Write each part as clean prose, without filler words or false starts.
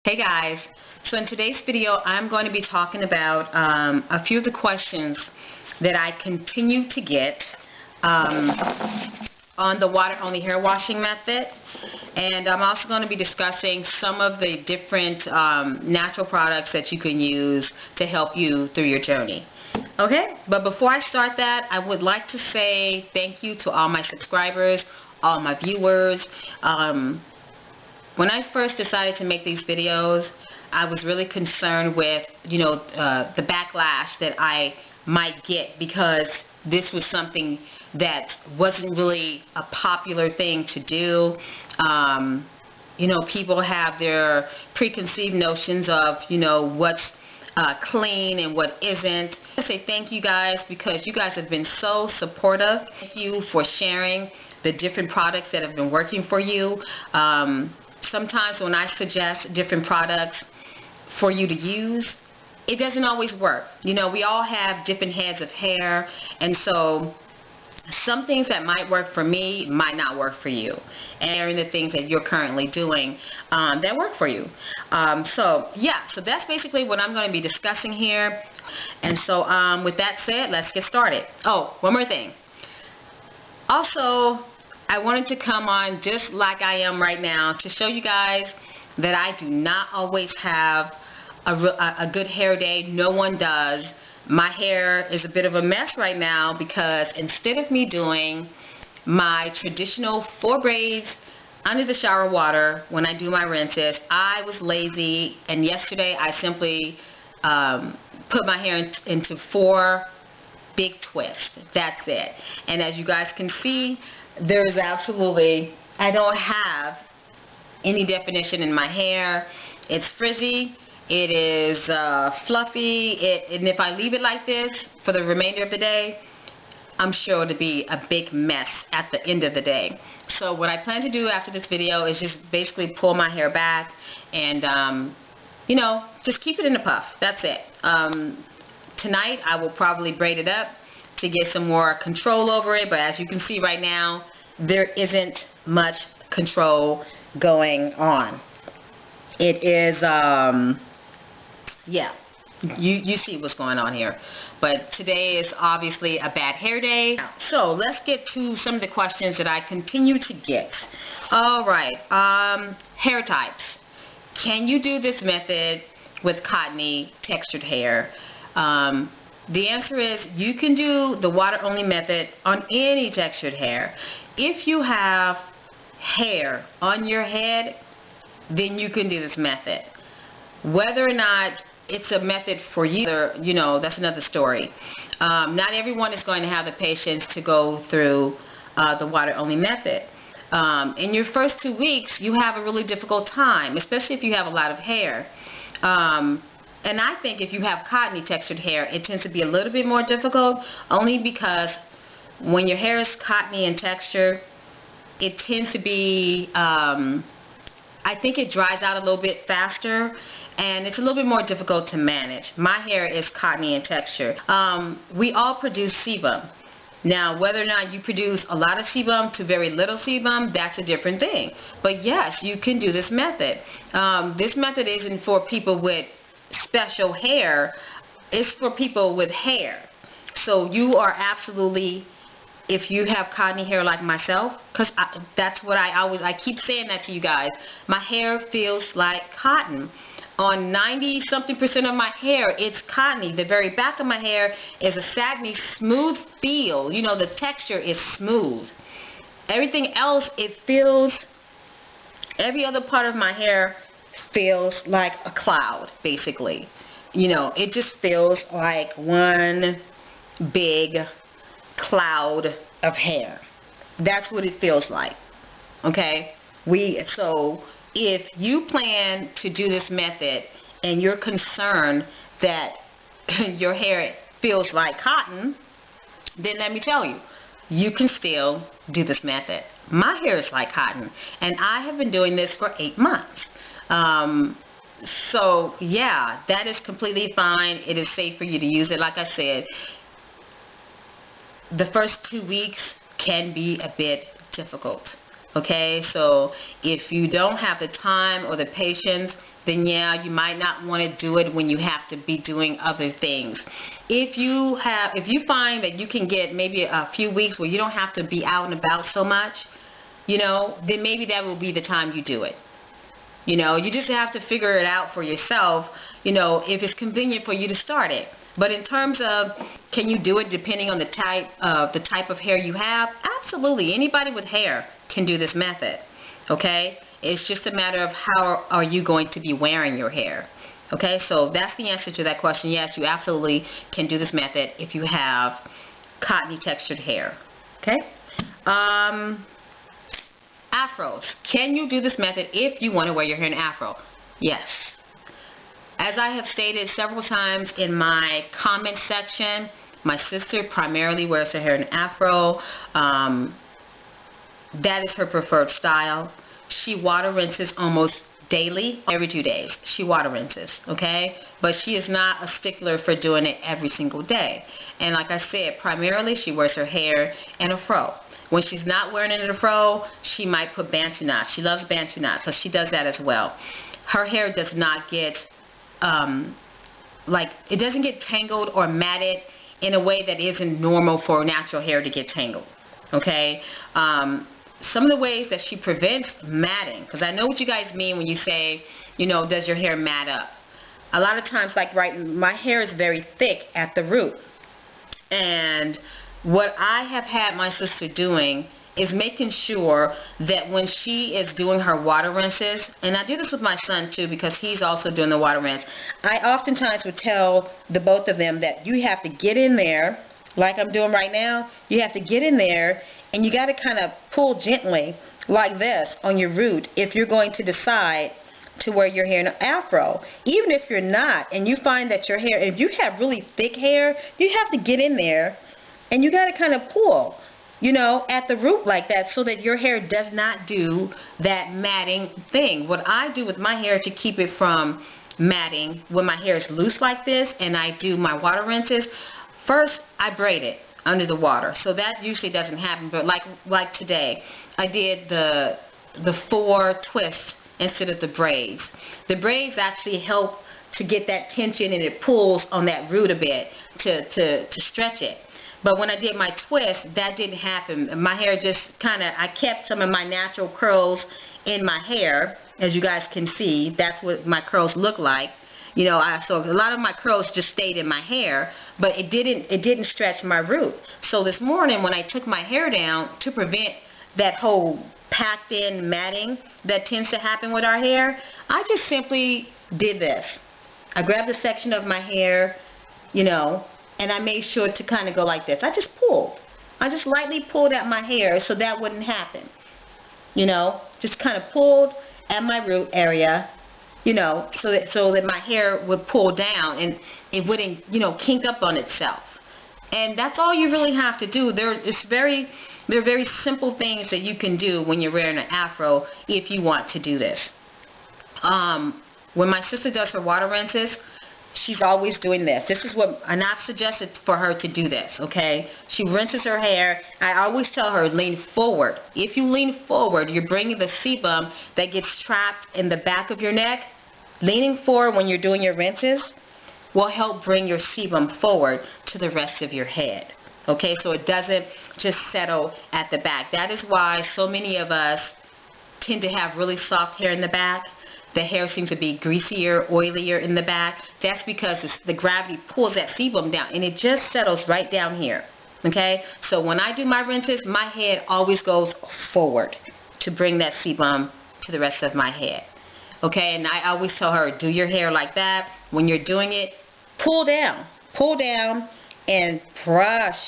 Hey guys, so in today's video I'm going to be talking about a few of the questions that I continue to get on the water-only hair washing method, and I'm also going to be discussing some of the different natural products that you can use to help you through your journey. Okay, but before I start that, I would like to say thank you to all my subscribers, all my viewers. When I first decided to make these videos, I was really concerned with, the backlash that I might get because this was something that wasn't really a popular thing to do. People have their preconceived notions of, what's clean and what isn't. I say thank you guys because you guys have been so supportive. Thank you for sharing the different products that have been working for you. Sometimes when I suggest different products for you to use, it doesn't always work. We all have different heads of hair, and so some things that might work for me might not work for you, and the things that you're currently doing that work for you. So that's basically what I'm going to be discussing here. And so with that said, let's get started. Oh, one more thing. Also, I wanted to come on just like I am right now to show you guys that I do not always have a good hair day. No one does. My hair is a bit of a mess right now because instead of me doing my traditional 4 braids under the shower water when I do my rinses, I was lazy, and yesterday I simply put my hair into 4 big twists. That's it. And as you guys can see, there's absolutely, I don't have any definition in my hair. It's frizzy, it is fluffy, and if I leave it like this for the remainder of the day, I'm sure to be a big mess at the end of the day. So what I plan to do after this video is just basically pull my hair back and just keep it in a puff. That's it. Tonight I will probably braid it up to get some more control over it, but as you can see right now, there isn't much control going on. It is you see what's going on here, but today is obviously a bad hair day. So let's get to some of the questions that I continue to get. Alright, hair types. Can you do this method with cottony textured hair? The answer is you can do the water-only method on any textured hair. If you have hair on your head, then you can do this method. Whether or not it's a method for you, that's another story. Not everyone is going to have the patience to go through the water-only method. In your first 2 weeks, you have a really difficult time, especially if you have a lot of hair. And I think if you have cottony textured hair, it tends to be a little bit more difficult, only because when your hair is cottony in texture, it tends to be, I think it dries out a little bit faster, and it's a little bit more difficult to manage. My hair is cottony in texture. We all produce sebum. Now, whether or not you produce a lot of sebum to very little sebum, that's a different thing. But yes, you can do this method. This method isn't for people with special hair, it's for people with hair. So you are absolutely, if you have cottony hair like myself, because that's what I keep saying that to you guys, my hair feels like cotton. On 90-something% of my hair, it's cottony. The very back of my hair is a satiny, smooth feel. The texture is smooth. Everything else, it feels, every other part of my hair feels like a cloud, basically. It just feels like one big cloud of hair. That's what it feels like. Okay? So if you plan to do this method and you're concerned that your hair feels like cotton, then let me tell you, you can still do this method. My hair is like cotton, and I have been doing this for 8 months. So yeah, that is completely fine. It is safe for you to use it. Like I said, the first 2 weeks can be a bit difficult. Okay, so if you don't have the time or the patience then yeah, you might not want to do it when you have to be doing other things. If you find that you can get maybe a few weeks where you don't have to be out and about so much, you know, then maybe that will be the time you do it. You know, you just have to figure it out for yourself, you know, if it's convenient for you to start it. But in terms of, can you do it depending on the type of hair you have? Absolutely. Anybody with hair can do this method. Okay? It's just a matter of how are you going to be wearing your hair. Okay? So that's the answer to that question. Yes, you absolutely can do this method if you have cottony textured hair. Okay? Afros. Can you do this method if you want to wear your hair in afro? Yes. As I have stated several times in my comment section, my sister primarily wears her hair in afro. That is her preferred style. She water rinses almost daily, every 2 days. She water rinses, okay? But she is not a stickler for doing it every single day. And like I said, primarily she wears her hair in a fro. When she's not wearing it in a fro, she might put bantu knots. She loves bantu knots, so she does that as well. Her hair does not get, it doesn't get tangled or matted in a way that isn't normal for natural hair to get tangled, okay? Some of the ways that she prevents matting, because I know what you guys mean when you say, you know, does your hair mat up? A lot of times, my hair is very thick at the root. And what I have had my sister doing is making sure that when she is doing her water rinses, and I do this with my son too because he's also doing the water rinse, I oftentimes would tell the both of them that you have to get in there, like I'm doing right now, you have to get in there and you got to kind of pull gently like this on your root if you're going to decide to wear your hair in an afro. Even if you're not, and you find that your hair, if you have really thick hair, you have to get in there and you got to kind of pull, you know, at the root like that so that your hair does not do that matting thing. What I do with my hair to keep it from matting, when my hair is loose like this and I do my water rinses, first I braid it under the water. So that usually doesn't happen, but like today, I did the 4 twists instead of the braids. The braids actually help to get that tension and it pulls on that root a bit to stretch it. But when I did my twist, that didn't happen. My hair just I kept some of my natural curls in my hair. As you guys can see, that's what my curls look like. You know, so a lot of my curls just stayed in my hair, but it didn't stretch my root. So this morning when I took my hair down to prevent that whole packed in matting that tends to happen with our hair, I just simply did this. I grabbed a section of my hair, you know, and I made sure to kind of go like this. I just pulled. I just lightly pulled at my hair so that wouldn't happen. You know, just kind of pulled at my root area, you know, so that my hair would pull down and it wouldn't, you know, kink up on itself. And that's all you really have to do. There are very simple things that you can do when you're wearing an afro if you want to do this. When my sister does her water rinses, she's always doing this. This is what, and I've suggested for her to do this, okay? She rinses her hair. I always tell her, lean forward. If you lean forward, you're bringing the sebum that gets trapped in the back of your neck. Leaning forward when you're doing your rinses will help bring your sebum forward to the rest of your head. Okay, so it doesn't just settle at the back. That is why so many of us tend to have really soft hair in the back. The hair seems to be greasier, oilier in the back. That's because the gravity pulls that sebum down and it just settles right down here. Okay, so when I do my rinses, my head always goes forward to bring that sebum to the rest of my head. Okay, and I always tell her, do your hair like that. When you're doing it, pull down and brush,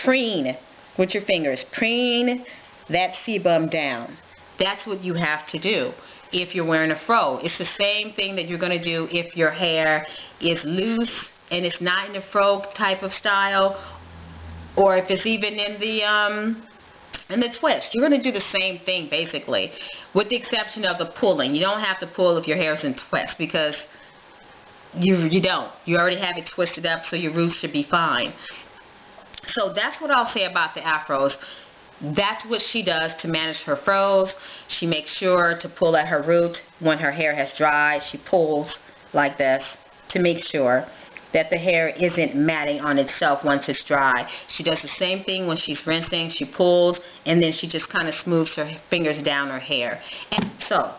preen with your fingers. Preen that sebum down. That's what you have to do if you're wearing a fro. It's the same thing that you're going to do if your hair is loose and it's not in the fro type of style, or if it's even in the twist. You're going to do the same thing basically, with the exception of the pulling. You don't have to pull if your hair is in twist because you don't. You already have it twisted up, so your roots should be fine. So that's what I'll say about the afros. that's what she does to manage her froze. She makes sure to pull at her root when her hair has dried. She pulls like this to make sure that the hair isn't matting on itself once it's dry. She does the same thing when she's rinsing. She pulls, and then she just kind of smooths her fingers down her hair. And so,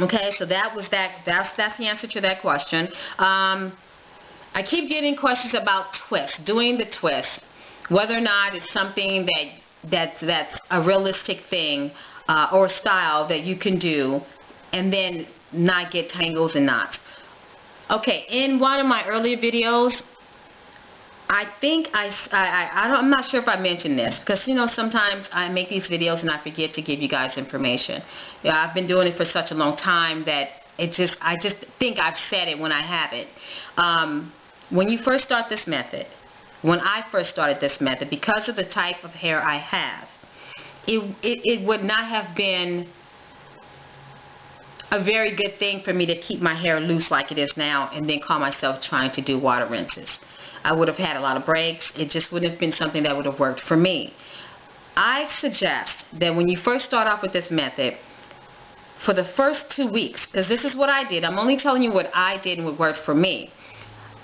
okay, so that's the answer to that question. I keep getting questions about twists, doing the twist, whether or not it's something that's a realistic thing or style that you can do and then not get tangles and knots. Okay, in one of my earlier videos, I think I'm not sure if I mentioned this, because you know sometimes I make these videos and I forget to give you guys information. Yeah, I've been doing it for such a long time that I just think I've said it when I haven't. When you first start this method, when I first started this method, because of the type of hair I have, it would not have been a very good thing for me to keep my hair loose like it is now and then call myself trying to do water rinses. I would have had a lot of breaks. It just wouldn't have been something that would have worked for me. I suggest that when you first start off with this method, for the first 2 weeks, because this is what I did. I'm only telling you what I did and what worked for me.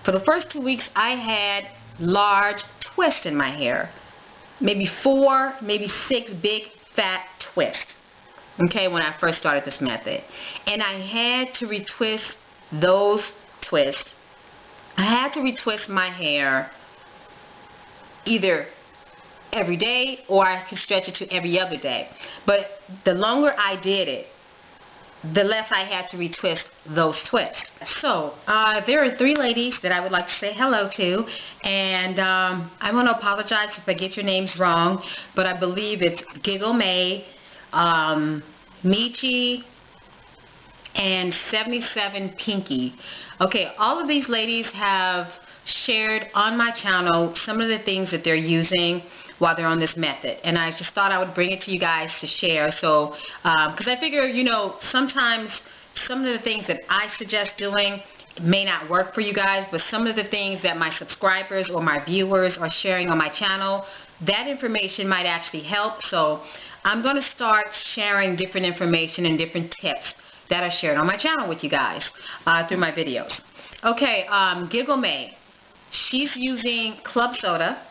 For the first 2 weeks, I had large twists in my hair. Maybe 4, maybe 6 big fat twists. Okay, when I first started this method. And I had to retwist those twists. I had to retwist my hair either every day or I could stretch it to every other day. But the longer I did it, the less I had to retwist those twists. So, there are 3 ladies that I would like to say hello to, and I want to apologize if I get your names wrong, but I believe it's Giggle May, Michi, and 77 Pinky. Okay, all of these ladies have shared on my channel some of the things that they're using while they're on this method, and I just thought I would bring it to you guys to share. So because I figure, you know, sometimes some of the things that I suggest doing may not work for you guys, but some of the things that my subscribers or my viewers are sharing on my channel, that information might actually help. So I'm going to start sharing different information and different tips that are shared on my channel with you guys through my videos. Okay, Giggle May, she's using club soda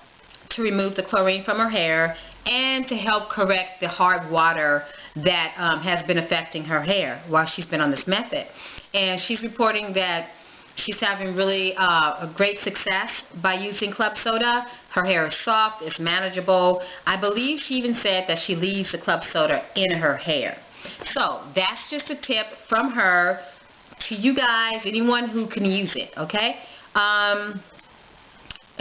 to remove the chlorine from her hair and to help correct the hard water that has been affecting her hair while she's been on this method. And she's reporting that she's having really a great success by using club soda. Her hair is soft, it's manageable. I believe she even said that she leaves the club soda in her hair. So that's just a tip from her to you guys, anyone who can use it, okay?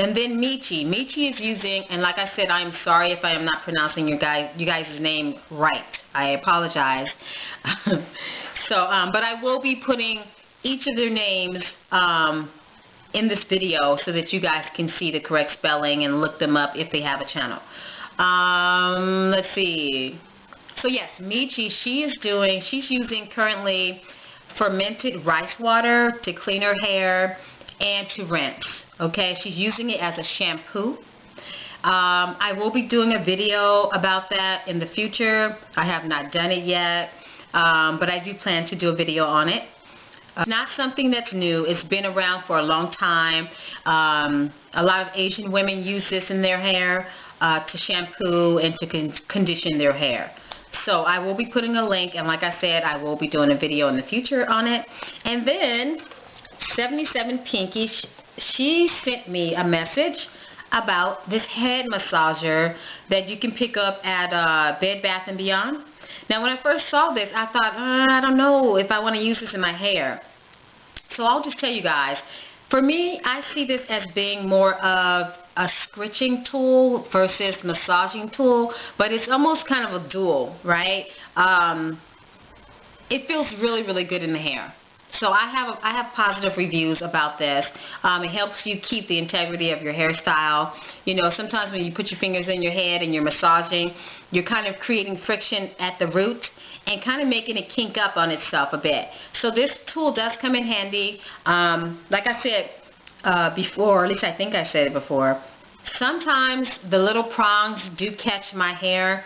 And then Michi is using, and like I said, I'm sorry if I am not pronouncing you guys' name right. I apologize. So, but I will be putting each of their names in this video so that you guys can see the correct spelling and look them up if they have a channel. Let's see. So yes, Michi, she's using currently fermented rice water to clean her hair and to rinse. Okay, she's using it as a shampoo. I will be doing a video about that in the future. I have not done it yet, but I do plan to do a video on it. Not something that's new. It's been around for a long time. A lot of Asian women use this in their hair to shampoo and to condition their hair. So I will be putting a link, and like I said, I will be doing a video in the future on it. And then 77 Pinky, she sent me a message about this head massager that you can pick up at Bed Bath & Beyond. Now when I first saw this, I thought, I don't know if I want to use this in my hair. So I'll just tell you guys, for me, I see this as being more of a scritching tool versus massaging tool, but it's almost kind of a dual, right? It feels really, really good in the hair. So I have positive reviews about this. It helps you keep the integrity of your hairstyle. You know, sometimes when you put your fingers in your head and you're massaging, you're kind of creating friction at the root and kind of making it kink up on itself a bit. So this tool does come in handy. Like I said before, at least I think I said it before, sometimes the little prongs do catch my hair.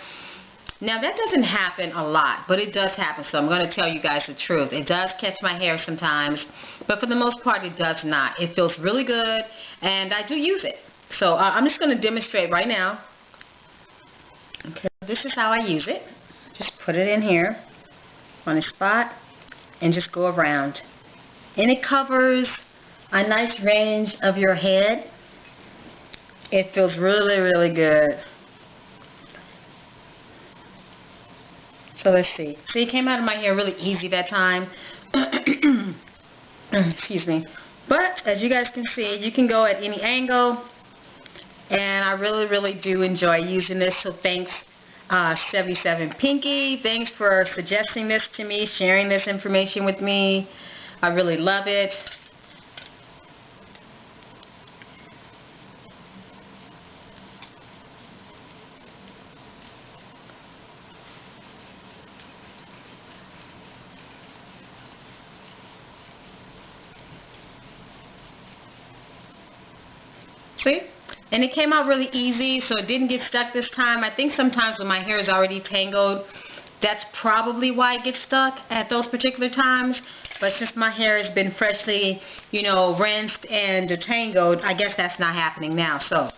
Now that doesn't happen a lot, but it does happen, so I'm going to tell you guys the truth. It does catch my hair sometimes, but for the most part it does not. It feels really good, and I do use it. So I'm just going to demonstrate right now. Okay, this is how I use it. Just put it in here on a spot and just go around. And it covers a nice range of your head. It feels really, really good. So let's see. See, it came out of my hair really easy that time. Excuse me. But as you guys can see, you can go at any angle. And I really, really do enjoy using this. So thanks, 77 Pinky. Thanks for suggesting this to me, sharing this information with me. I really love it. See? And it came out really easy, so it didn't get stuck this time. I think sometimes when my hair is already tangled, that's probably why it gets stuck at those particular times. But since my hair has been freshly, you know, rinsed and detangled, I guess that's not happening now. So,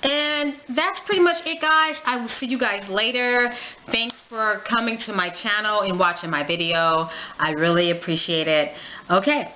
and that's pretty much it, guys. I will see you guys later. Thanks for coming to my channel and watching my video. I really appreciate it. Okay.